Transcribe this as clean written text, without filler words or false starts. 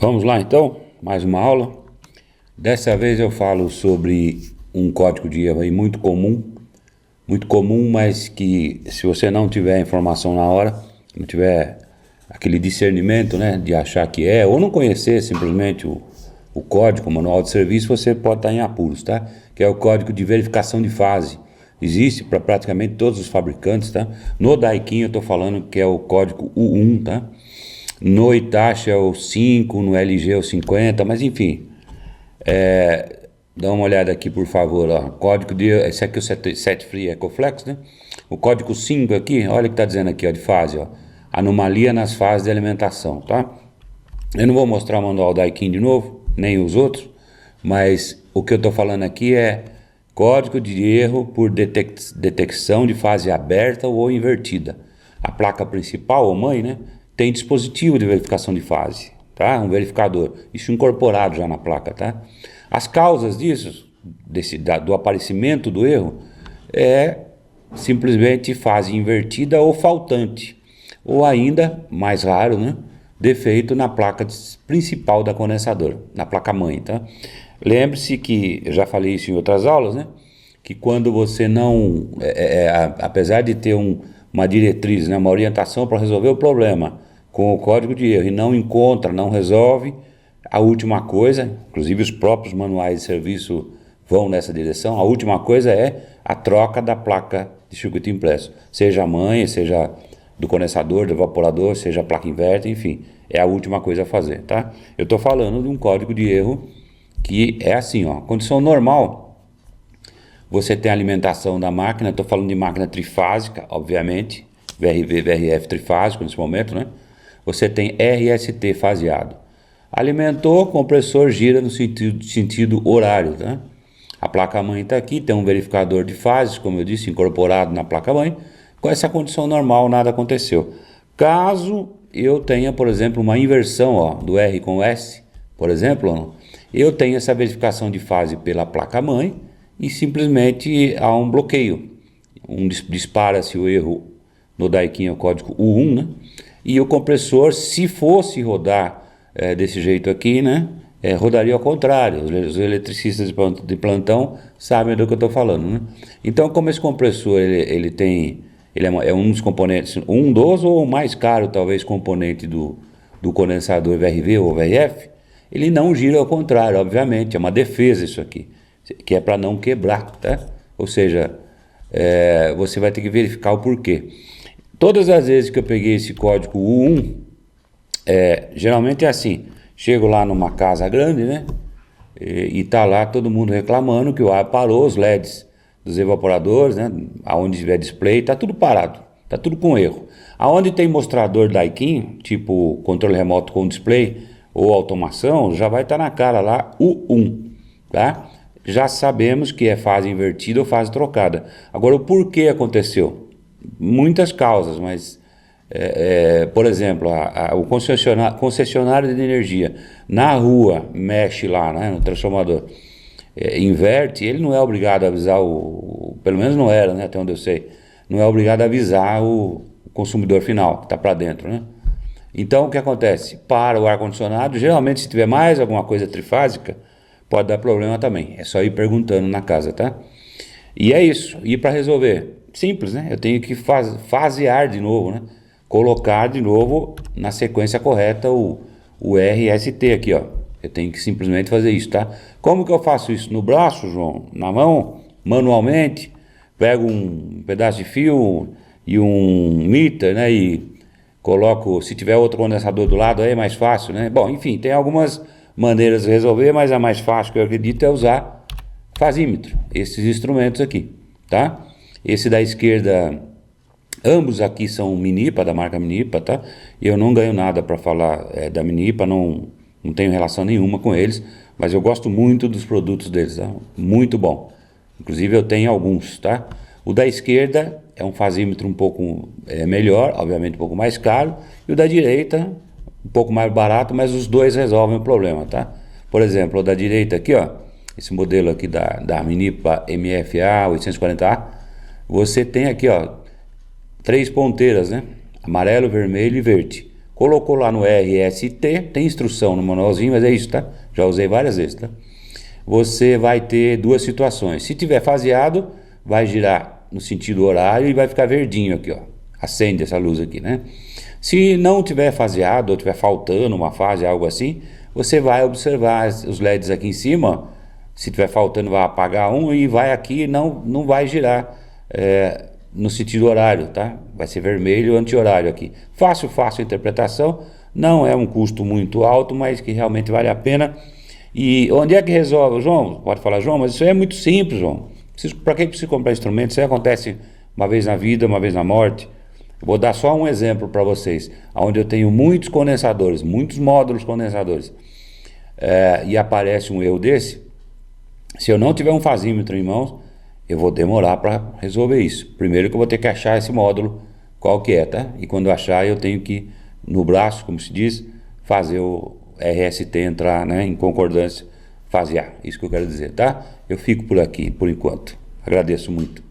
Vamos lá então, mais uma aula. Dessa vez eu falo sobre um código de erro aí muito comum, mas que se você não tiver a informação na hora, não tiver aquele discernimento, né, de achar que é, ou não conhecer simplesmente o código, o manual de serviço, você pode estar em apuros, tá? Que é o código de verificação de fase. Existe para praticamente todos os fabricantes, tá? No Daikin eu estou falando que é o código U1, tá? No Hitachi é o 5, no LG é o 50, mas enfim. Dá uma olhada aqui, por favor, ó. Código de... Esse aqui é o Set Free Ecoflex, né? O código 5 aqui, olha o que está dizendo aqui, ó, de fase, ó. Anomalia nas fases de alimentação, tá? Eu não vou mostrar o manual Daikin de novo, nem os outros, mas o que eu estou falando aqui é código de erro por detecção de fase aberta ou invertida. A placa principal, ou mãe, né, tem dispositivo de verificação de fase, tá? Um verificador, isso incorporado já na placa, tá? As causas disso, do aparecimento do erro, é simplesmente fase invertida ou faltante, ou ainda, mais raro, né, defeito na placa principal da condensadora, na placa mãe, tá? Lembre-se que, eu já falei isso em outras aulas, né, que quando você não, apesar de ter uma diretriz, né, uma orientação para resolver o problema com o código de erro e não encontra, não resolve, a última coisa, inclusive os próprios manuais de serviço vão nessa direção, a última coisa é a troca da placa de circuito impresso, seja a mãe, seja do condensador, do evaporador, seja a placa inverter, enfim, é a última coisa a fazer, tá? Eu estou falando de um código de erro que é assim, ó, condição normal, você tem a alimentação da máquina, estou falando de máquina trifásica, obviamente, VRV, VRF trifásico nesse momento, né? Você tem RST faseado. Alimentou, compressor gira no sentido horário, tá? A placa-mãe está aqui, tem um verificador de fases, como eu disse, incorporado na placa-mãe. Com essa condição normal, nada aconteceu. Caso eu tenha, por exemplo, uma inversão, ó, do R com S, por exemplo, eu tenho essa verificação de fase pela placa-mãe e simplesmente há um bloqueio. Dispara-se o erro no Daikin, é o código U1, né? E o compressor, se fosse rodar desse jeito aqui, né, rodaria ao contrário. Os eletricistas de plantão sabem do que eu estou falando, né? Então, como esse compressor ele é um dos componentes, um dos ou mais caro talvez componente do condensador VRV ou VRF, ele não gira ao contrário, obviamente, é uma defesa isso aqui, que é para não quebrar, tá? Ou seja, você vai ter que verificar o porquê. Todas as vezes que eu peguei esse código U1, geralmente é assim, chego lá numa casa grande, né, e tá lá todo mundo reclamando que o ar parou, os LEDs dos evaporadores, né, aonde tiver display, tá tudo parado, tá tudo com erro. Aonde tem mostrador Daikin, tipo controle remoto com display ou automação, já vai estar na cara lá U1, tá? Já sabemos que é fase invertida ou fase trocada. Agora, o porquê aconteceu? Muitas causas, mas, por exemplo, o concessionário de energia na rua mexe lá, né, no transformador, inverte, ele não é obrigado a avisar pelo menos não era, né, até onde eu sei, não é obrigado a avisar o consumidor final, que está para dentro, né? Então, o que acontece? Para o ar-condicionado, geralmente se tiver mais alguma coisa trifásica, pode dar problema também, é só ir perguntando na casa, tá? E é isso, e para resolver? Simples, né? Eu tenho que fasear de novo, né? Colocar de novo na sequência correta o RST aqui, ó. Eu tenho que simplesmente fazer isso, tá? Como que eu faço isso? No braço, João? Na mão? Manualmente? Pego um pedaço de fio e um meter, né? E coloco, se tiver outro condensador do lado, aí é mais fácil, né? Bom, enfim, tem algumas maneiras de resolver, mas a mais fácil que eu acredito é usar fasímetro, esses instrumentos aqui, tá? Esse da esquerda, ambos aqui são Minipa, da marca Minipa, tá? Eu não ganho nada para falar da Minipa, não tenho relação nenhuma com eles, mas eu gosto muito dos produtos deles, tá? Muito bom. Inclusive eu tenho alguns, tá? O da esquerda é um fasímetro um pouco melhor, obviamente um pouco mais caro, e o da direita um pouco mais barato, mas os dois resolvem o problema, tá? Por exemplo, o da direita aqui, ó, esse modelo aqui da Minipa MFA 840A, você tem aqui, ó, 3 ponteiras, né? Amarelo, vermelho e verde. colocou lá no RST, tem instrução no manualzinho, mas é isso, tá? Já usei várias vezes, tá? Você vai ter duas situações. Se tiver faseado, vai girar no sentido horário e vai ficar verdinho aqui, ó. Acende essa luz aqui, né? Se não tiver faseado ou tiver faltando uma fase, algo assim, você vai observar os LEDs aqui em cima. Se tiver faltando, vai apagar um e vai aqui, não vai girar no sentido horário, tá? Vai ser vermelho anti-horário aqui. Fácil a interpretação, não é um custo muito alto, mas que realmente vale a pena. E onde é que resolve? João, pode falar, João, mas isso é muito simples, João. Para que precisa comprar instrumento? Isso aí acontece uma vez na vida, uma vez na morte. Eu vou dar só um exemplo para vocês, onde eu tenho muitos condensadores, muitos módulos condensadores, e aparece um erro desse. Se eu não tiver um fasímetro em mãos, eu vou demorar para resolver isso. Primeiro que eu vou ter que achar esse módulo, qual que é, tá? E quando eu achar, eu tenho que, no braço, como se diz, fazer o RST entrar, né, em concordância, fasear. Isso que eu quero dizer, tá? Eu fico por aqui, por enquanto. Agradeço muito.